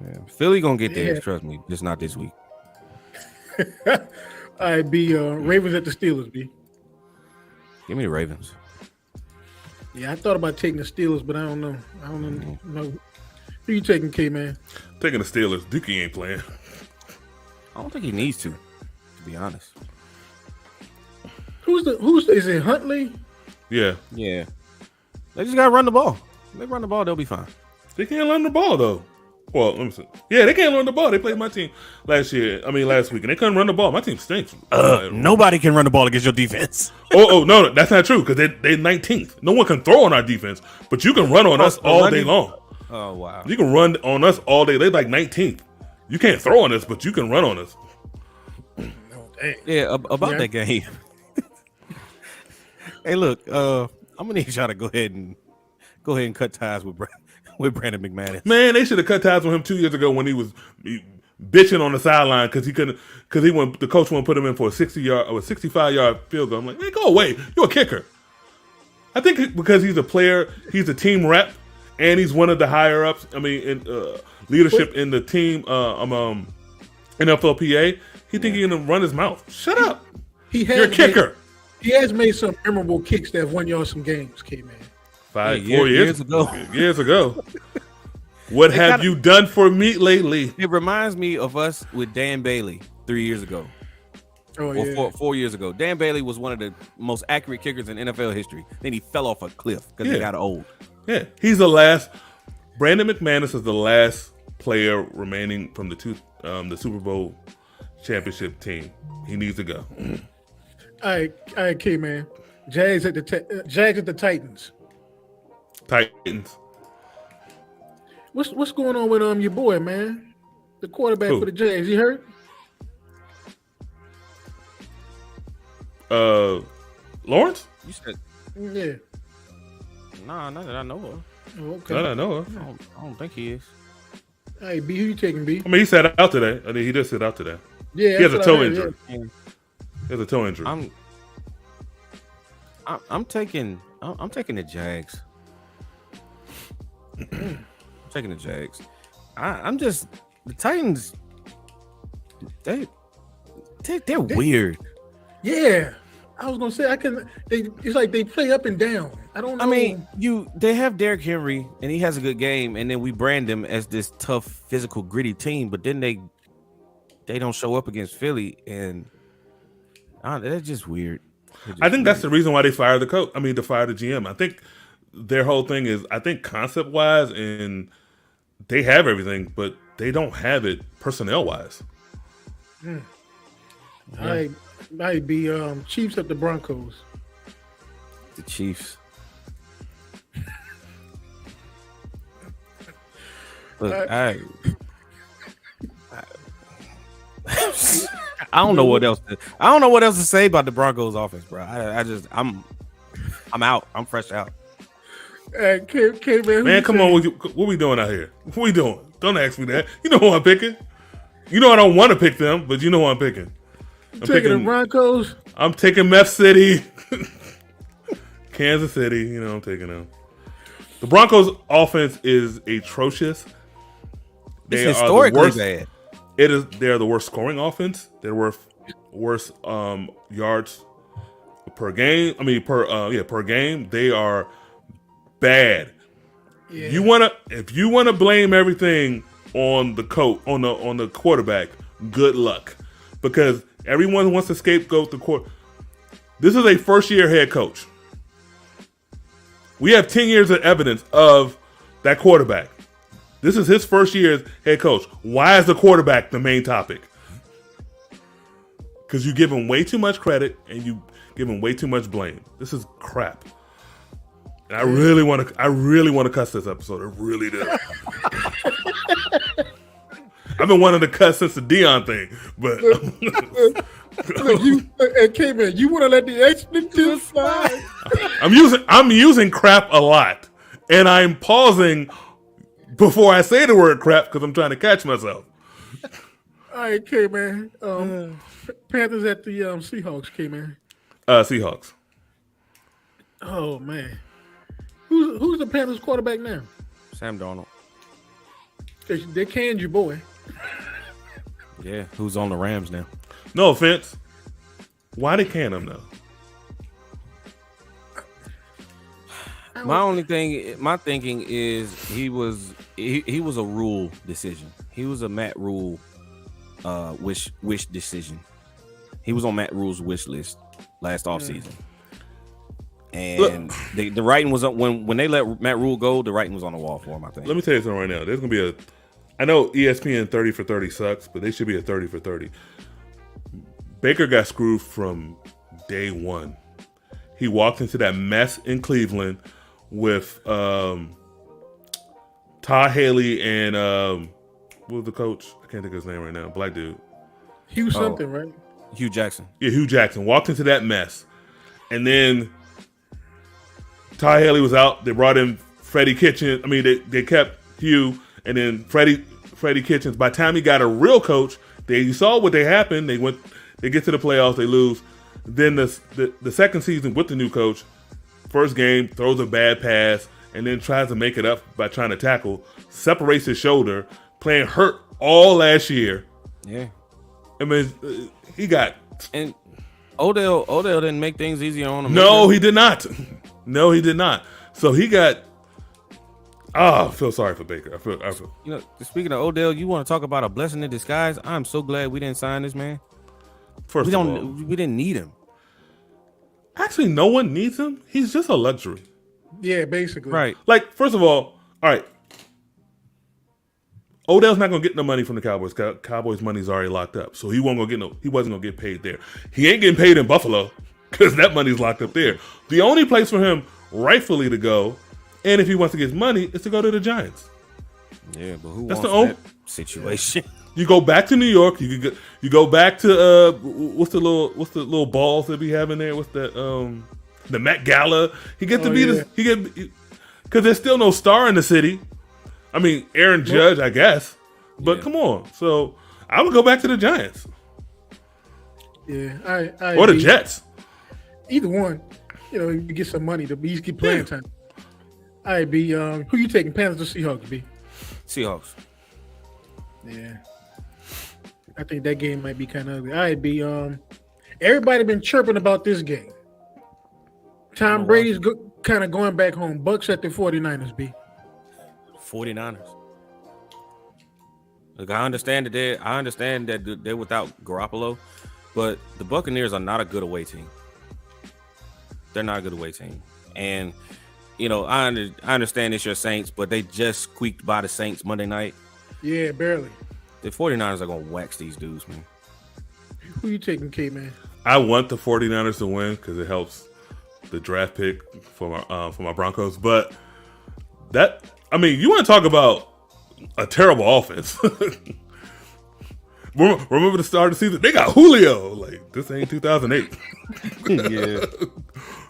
Speaker 1: Yeah. Philly gonna get theirs, trust me. Just not this week.
Speaker 3: All right, B. Ravens at the Steelers, B.
Speaker 1: Give me the Ravens.
Speaker 3: Yeah, I thought about taking the Steelers, but I don't know. No. Who you taking, K man?
Speaker 2: Taking the Steelers. Dookie ain't playing.
Speaker 1: I don't think he needs to be honest.
Speaker 3: Who's is it Huntley?
Speaker 2: Yeah.
Speaker 1: They just gotta run the ball. If they run the ball, they'll be fine.
Speaker 2: They can't run the ball though. Well, let me see. Yeah, they can't run the ball. They played my team last week, and they couldn't run the ball. My team stinks.
Speaker 1: Nobody can run the ball against your defense.
Speaker 2: No, that's not true because they 19th. No one can throw on our defense, but you can run on us all day long.
Speaker 1: Oh wow!
Speaker 2: You can run on us all day. They're like 19th. You can't throw on us, but you can run on us.
Speaker 1: Yeah, about that game. Hey, look, I'm gonna need y'all to go ahead and cut ties with Brandon McManus.
Speaker 2: Man, they should have cut ties with him 2 years ago when he was bitching on the sideline because the coach wouldn't put him in for a 65-yard field goal. I'm like, man, go away. You're a kicker. I think because he's a player, he's a team rep, and he's one of the higher ups. I mean, in leadership in the team, NFLPA. He think he can run his mouth. Shut up. You're a kicker.
Speaker 3: He has made some memorable kicks that have won y'all some games, K-Man.
Speaker 2: 4 years ago. Years ago. What have you done for me lately?
Speaker 1: It reminds me of us with Dan Bailey 3 years ago.
Speaker 3: Oh, yeah.
Speaker 1: 4 years ago. Dan Bailey was one of the most accurate kickers in NFL history. Then he fell off a cliff because he got old.
Speaker 2: Yeah, he's the last. Brandon McManus is the last player remaining from the Super Bowl championship team. He needs to go.
Speaker 3: All right, K-Man. Jags at the Titans.
Speaker 2: Titans.
Speaker 3: What's going on with your boy, man? The quarterback for the Jags. He hurt?
Speaker 2: Lawrence?
Speaker 1: You said
Speaker 3: Yeah.
Speaker 1: nah, not that I know of.
Speaker 3: Oh, okay.
Speaker 2: Not that I know of.
Speaker 1: I don't think he is.
Speaker 3: Hey, B, who you taking, B?
Speaker 2: I mean, he sat out today. I mean, he did sit out today.
Speaker 3: Yeah,
Speaker 2: he has a toe
Speaker 3: heard,
Speaker 2: injury.
Speaker 3: yeah.
Speaker 2: He has a toe injury.
Speaker 1: I'm taking the Jags. I'm taking the Jags. I'm just the Titans. They're weird.
Speaker 3: Yeah, I was gonna say it's like they play up and down. I don't know.
Speaker 1: I mean, they have Derrick Henry and he has a good game, and then we brand them as this tough, physical, gritty team. But then they don't show up against Philly, and That's just weird.
Speaker 2: I think that's the reason why they fired the coach. I mean, to fire the GM. I think their whole thing is, I think concept wise, and they have everything, but they don't have it personnel wise.
Speaker 3: I'd be Chiefs at the Broncos.
Speaker 1: The Chiefs. Look, I don't know what else. I don't know what else to say about the Broncos offense, bro. I'm out. I'm fresh out.
Speaker 2: Man, come on. What we doing out here? What we doing? Don't ask me that. You know who I'm picking. You know I don't want to pick them, but you know who I'm picking. I'm
Speaker 3: taking the Broncos.
Speaker 2: I'm taking Meth City. Kansas City. You know I'm taking them. The Broncos offense is atrocious.
Speaker 1: It's historically bad.
Speaker 2: They're the worst scoring offense. They're worst yards per game. I mean per game. They are bad. Yeah. If you wanna blame everything on the on the quarterback, good luck, because everyone wants to scapegoat the quarter. This is a first year head coach. We have 10 years of evidence of that quarterback. This is his first year as head coach. Why is the quarterback the main topic? Because you give him way too much credit and you give him way too much blame. This is crap. And I really want to cuss this episode. I really do. I've been wanting to cuss since the Dion thing, but
Speaker 3: K-Man, you want to let the expletive slide?
Speaker 2: I'm using crap a lot, and I'm pausing before I say the word crap because I'm trying to catch myself.
Speaker 3: All right, K-Man. Panthers at the Seahawks, K-Man.
Speaker 2: Seahawks.
Speaker 3: Oh man, who's the Panthers quarterback now?
Speaker 1: Sam Darnold.
Speaker 3: They canned your boy.
Speaker 1: Yeah, who's on the Rams now?
Speaker 2: No offense. Why they can him though?
Speaker 1: My thinking is he was a Rule decision. He was a Matt Rule wish decision. He was on Matt Rule's wish list last offseason. And the writing was up when they let Matt Rule go, the writing was on the wall for him, I think.
Speaker 2: Let me tell you something right now. There's gonna be I know ESPN 30 for 30 sucks, but they should be a 30 for 30. Baker got screwed from day one. He walked into that mess in Cleveland with Todd Haley and what was the coach? I can't think of his name right now. Black dude.
Speaker 3: Hugh something, right?
Speaker 1: Hugh Jackson.
Speaker 2: Yeah, Hugh Jackson. Walked into that mess. And then Todd Haley was out. They brought in Freddie Kitchens. I mean, they kept Hugh. And then Freddie Kitchens, by the time he got a real coach, you saw what they happened. They get to the playoffs, they lose. Then the second season with the new coach, first game, throws a bad pass, and then tries to make it up by trying to tackle, separates his shoulder, playing hurt all last year.
Speaker 1: Yeah.
Speaker 2: I mean, he got...
Speaker 1: And Odell didn't make things easier on him.
Speaker 2: No, he did not. No, he did not. So he got... I feel sorry for Baker. I feel.
Speaker 1: You know, speaking of Odell, you want to talk about a blessing in disguise? I'm so glad we didn't sign this man.
Speaker 2: We
Speaker 1: didn't need him.
Speaker 2: Actually, no one needs him. He's just a luxury.
Speaker 3: Yeah, basically.
Speaker 1: Right.
Speaker 2: Like, first of all right. Odell's not gonna get no money from the Cowboys. Cowboys' money's already locked up, so he wasn't gonna get paid there. He ain't getting paid in Buffalo because that money's locked up there. The only place for him rightfully to go, and if he wants to get his money, is to go to the Giants.
Speaker 1: Yeah, but who
Speaker 2: That's
Speaker 1: wants that situation?
Speaker 2: You go back to New York. You go back to what's the little balls that we have in there? What's that? The Met Gala. He get to be this. He get because there's still no star in the city. I mean, Aaron Judge, I guess, but come on. So I would go back to the Giants.
Speaker 3: Yeah,
Speaker 2: or the Jets.
Speaker 3: Either one. You know, you get some money to be keep playing time. I'd be who you taking, Panthers or Seahawks? B.
Speaker 1: Seahawks.
Speaker 3: Yeah, I think that game might be kind of ugly. I'd be everybody been chirping about this game. Tom Brady's kind of going back home. Bucks at the 49ers. B.
Speaker 1: 49ers. Look, I understand that they're without Garoppolo, but the Buccaneers are not a good away team. They're not a good away team. And, I understand it's your Saints, but they just squeaked by the Saints Monday night.
Speaker 3: Yeah, barely.
Speaker 1: The 49ers are going to wax these dudes, man.
Speaker 3: Who you taking, K-Man?
Speaker 2: I want the 49ers to win because it helps the draft pick for my Broncos. But you want to talk about a terrible offense. Remember the start of the season? They got Julio. Like, this ain't 2008.
Speaker 1: Yeah.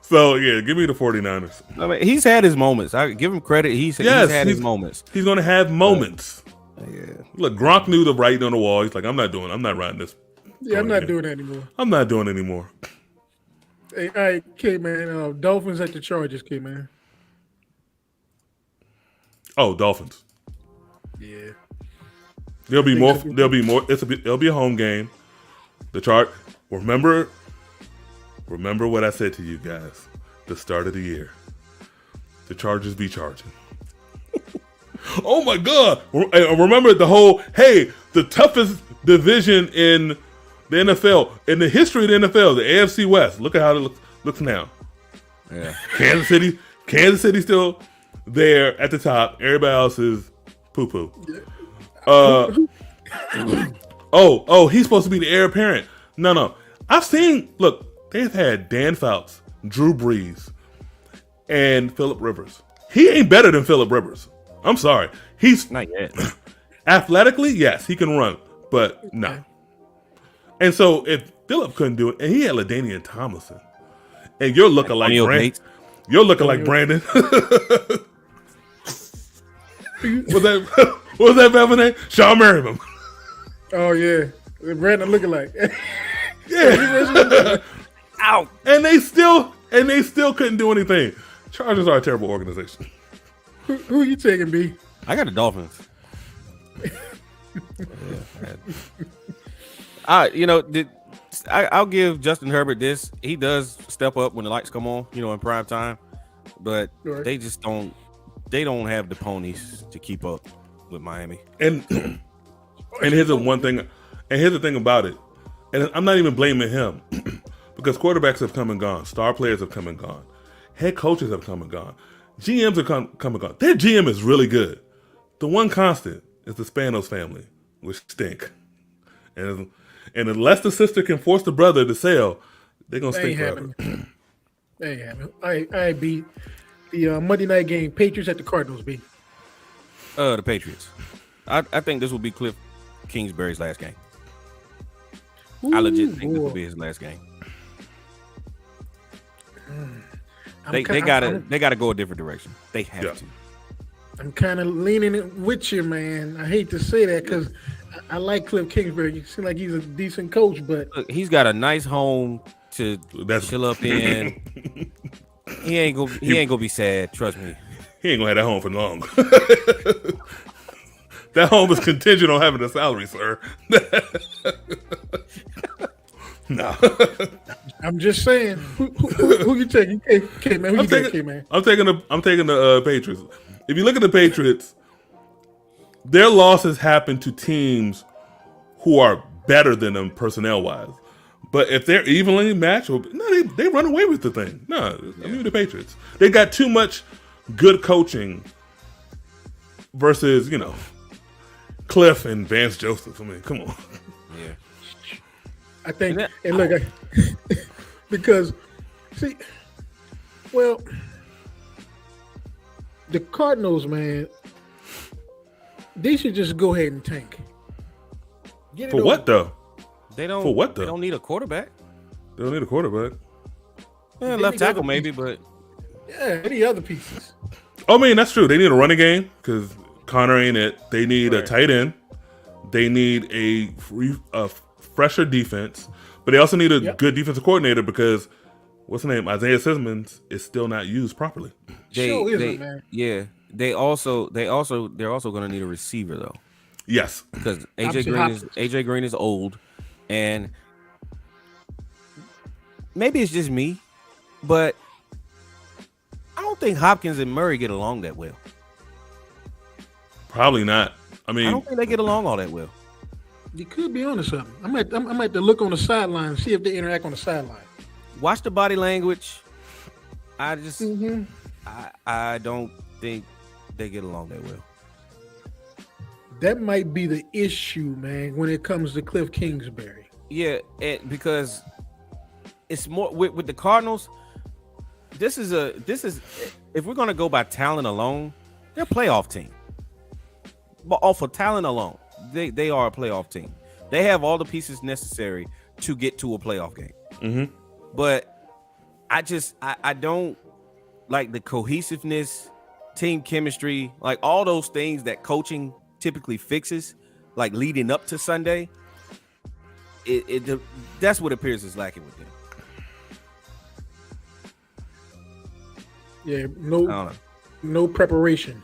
Speaker 2: So, yeah, give me the 49ers.
Speaker 1: I mean, he's had his moments. I give him credit. He's had his moments.
Speaker 2: He's going to have moments.
Speaker 1: Yeah.
Speaker 2: Look, Gronk knew the writing on the wall. He's like, I'm not riding this.
Speaker 3: Yeah, I'm not doing that anymore.
Speaker 2: I'm not doing it anymore.
Speaker 3: Hey, all right, K-Man. Dolphins at the Chargers, K-Man.
Speaker 2: Oh, Dolphins.
Speaker 3: Yeah.
Speaker 2: There'll be more. It'll be a home game. Remember what I said to you guys. The start of the year. The Chargers be charging. Oh my God! Remember the toughest division in the NFL, in the history of the NFL, the AFC West. Look at how it looks now.
Speaker 1: Yeah.
Speaker 2: Kansas City still there at the top. Everybody else is poo-poo. He's supposed to be the heir apparent. No. They've had Dan Fouts, Drew Brees, and Phillip Rivers. He ain't better than Phillip Rivers. I'm sorry. He's
Speaker 1: not yet.
Speaker 2: Athletically, yes, he can run, but no. And so if Phillip couldn't do it, and he had LaDainian Tomlinson, and you're looking like Brandon. You're looking like Brandon. What was that family name? Sean Merriman.
Speaker 3: Oh yeah, Brandon looking like.
Speaker 2: Yeah. Ow. And they still couldn't do anything. Chargers are a terrible organization.
Speaker 3: Who you taking, B?
Speaker 1: I got the Dolphins. I'll give Justin Herbert this. He does step up when the lights come on, in prime time, but they just don't. They don't have the ponies to keep up with Miami.
Speaker 2: And here's the thing about it. And I'm not even blaming him because quarterbacks have come and gone. Star players have come and gone. Head coaches have come and gone. GMs have come and gone. Their GM is really good. The one constant is the Spanos family, which stink. And unless the sister can force the brother to sell, they're going to stink forever.
Speaker 3: They ain't happening. I beat the Monday night game, Patriots at the Cardinals, B.
Speaker 1: The Patriots. I think this will be Cliff Kingsbury's last game. I legit think this will be his last game. They gotta go a different direction. They have to.
Speaker 3: I'm kind of leaning with you, man. I hate to say that because I like Cliff Kingsbury. You seem like he's a decent coach, but
Speaker 1: look, he's got a nice home to chill up in. He ain't gonna be sad. Trust me.
Speaker 2: He ain't gonna have that home for long. That home is contingent on having a salary, sir. No.
Speaker 3: I'm just saying. Who you taking? K man. Who you taking, K man?
Speaker 2: I'm taking the Patriots. If you look at the Patriots, their losses happen to teams who are better than them personnel wise. But if they're evenly matched, they run away with the thing. No, I mean the Patriots. They got too much good coaching versus, Cliff and Vance Joseph. I mean, come on.
Speaker 1: Yeah.
Speaker 3: I think, and look, because, see, well, the Cardinals, man, they should just go ahead and tank.
Speaker 2: For what, though?
Speaker 1: They don't.
Speaker 2: For what, though?
Speaker 1: They don't need a quarterback.
Speaker 2: They don't need a quarterback.
Speaker 1: Yeah, left tackle maybe, but
Speaker 3: yeah, any other pieces.
Speaker 2: I mean, that's true. They need a running game because Connor ain't it. They need a tight end. They need a fresher defense, but they also need a good defensive coordinator because what's the name? Isaiah Simmons is still not used properly.
Speaker 3: Man.
Speaker 1: Yeah. They're also going to need a receiver though.
Speaker 2: Yes,
Speaker 1: because AJ Green is old, and maybe it's just me, but I don't think Hopkins and Murray get along that well.
Speaker 2: Probably not. I mean,
Speaker 1: I don't think they get along all that well.
Speaker 3: You could be onto something. I might to look on the sideline and see if they interact on the sideline.
Speaker 1: Watch the body language. I just,
Speaker 3: Mm-hmm.
Speaker 1: I don't think they get along that well.
Speaker 3: That might be the issue, man, when it comes to Cliff Kingsbury.
Speaker 1: Yeah, because it's more with the Cardinals. This is if we're gonna go by talent alone, they're a playoff team. But off of talent alone, they are a playoff team. They have all the pieces necessary to get to a playoff game.
Speaker 2: Mm-hmm.
Speaker 1: But I don't like the cohesiveness, team chemistry, like all those things that coaching typically fixes, like leading up to Sunday. That's what appears is lacking with them.
Speaker 3: Yeah,
Speaker 1: I don't know.
Speaker 3: no preparation.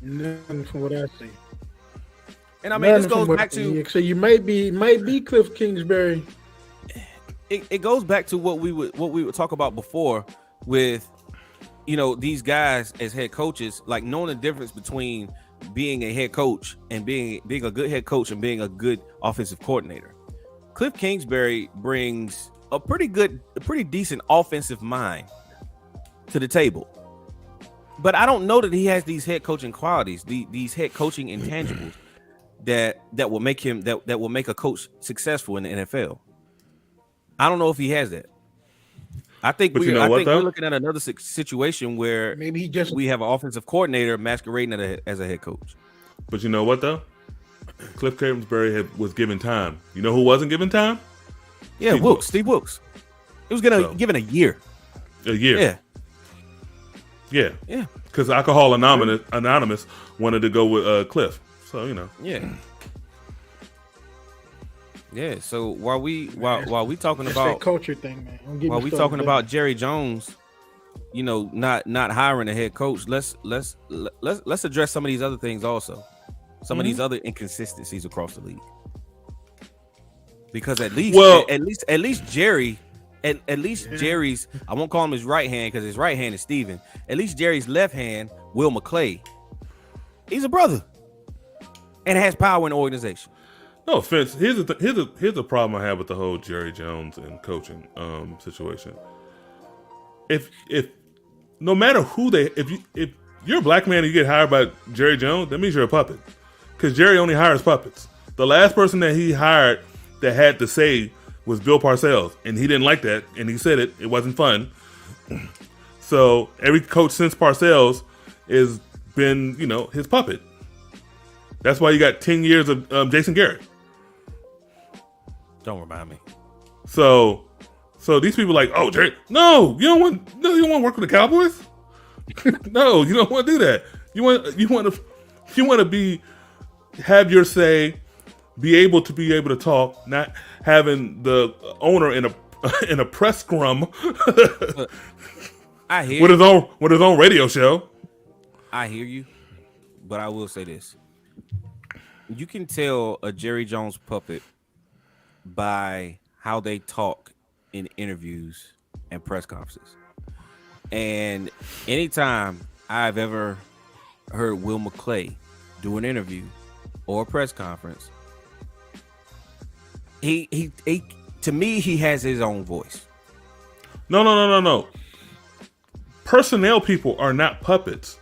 Speaker 3: Nothing from what I see.
Speaker 1: And I mean, this goes back
Speaker 3: to. So you might be Cliff Kingsbury.
Speaker 1: It goes back to what we would talk about before with, these guys as head coaches, like knowing the difference between being a head coach and being a good head coach and being a good offensive coordinator. Cliff Kingsbury brings a pretty decent offensive mind to the table. But I don't know that he has these head coaching qualities, these head coaching intangibles that will make him that will make a coach successful in the NFL. I don't know if he has that. I think we're looking at another situation where
Speaker 3: maybe
Speaker 1: we have an offensive coordinator masquerading as a head coach.
Speaker 2: But you know what though? Cliff Kingsbury was given time. You know who wasn't given time?
Speaker 1: Yeah, Steve Wilkes. He was given a year.
Speaker 2: A year.
Speaker 1: Yeah.
Speaker 2: Because Alcohol Anonymous wanted to go with Cliff. So
Speaker 1: Yeah. So while we talking
Speaker 3: That's
Speaker 1: about
Speaker 3: that culture thing, man.
Speaker 1: while we talking about Jerry Jones, not hiring a head coach, let's address some of these other things also. Some of these other inconsistencies across the league. Because at least Jerry, at least Jerry's, I won't call him his right hand because his right hand is Steven. At least Jerry's left hand, Will McClay, he's a brother and has power in the organization.
Speaker 2: No offense. Here's a problem I have with the whole Jerry Jones and coaching situation. If no matter who if you're a black man and you get hired by Jerry Jones, that means you're a puppet. Because Jerry only hires puppets. The last person that he hired that had to say was Bill Parcells, and he didn't like that, and he said it wasn't fun. So every coach since Parcells has been, his puppet. That's why you got 10 years of Jason Garrett.
Speaker 1: Don't remind me.
Speaker 2: So these people are like, oh, Jerry, no, you don't want to work with the Cowboys. No, you don't want to do that. You want to have your say, be able to talk, not having the owner in a press scrum.
Speaker 1: I hear
Speaker 2: with his own radio show.
Speaker 1: I hear you, but I will say this: you can tell a Jerry Jones puppet by how they talk in interviews and press conferences. And anytime I've ever heard Will McClay do an interview or a press conference, he to me, he has his own voice.
Speaker 2: No. Personnel people are not puppets.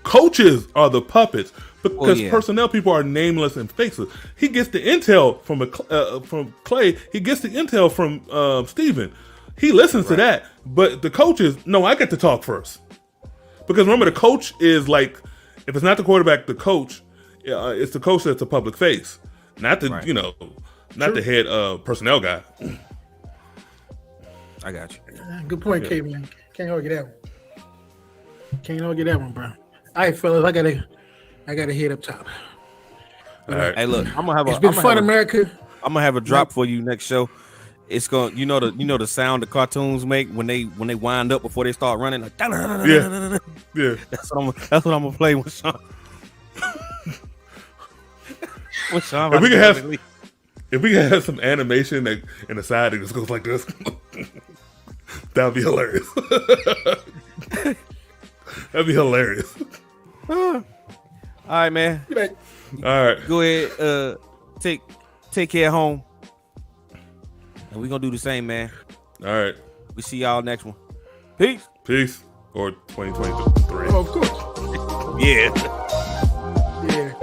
Speaker 2: Coaches are the puppets because personnel people are nameless and faceless. He gets the intel from Clay. He gets the intel from Steven. He listens to that. But the coaches, no, I get to talk first. Because remember, the coach is like, if it's not the quarterback, the coach, it's the coach that's a public face, not the not the head personnel guy.
Speaker 1: I got you.
Speaker 3: Good point, K, man. Can't argue that one. Can't argue that one, bro. All right, fellas, I gotta head up top.
Speaker 2: All right.
Speaker 1: Hey, look,
Speaker 3: It's been fun, America.
Speaker 1: I'm gonna have a drop for you next show. It's going, the sound the cartoons make when they wind up before they start running, like
Speaker 2: yeah.
Speaker 1: That's what I'm gonna play with Sean.
Speaker 2: If we can have some animation that in the side that just goes like this, that would be hilarious. That'd be hilarious.
Speaker 1: All right, man.
Speaker 2: All right.
Speaker 1: Go ahead. take care at home. And we're gonna do the same, man.
Speaker 2: All right.
Speaker 1: We see y'all next one. Peace.
Speaker 2: Peace. Or 2023.
Speaker 3: Oh, of course.
Speaker 1: Yeah.
Speaker 3: Yeah.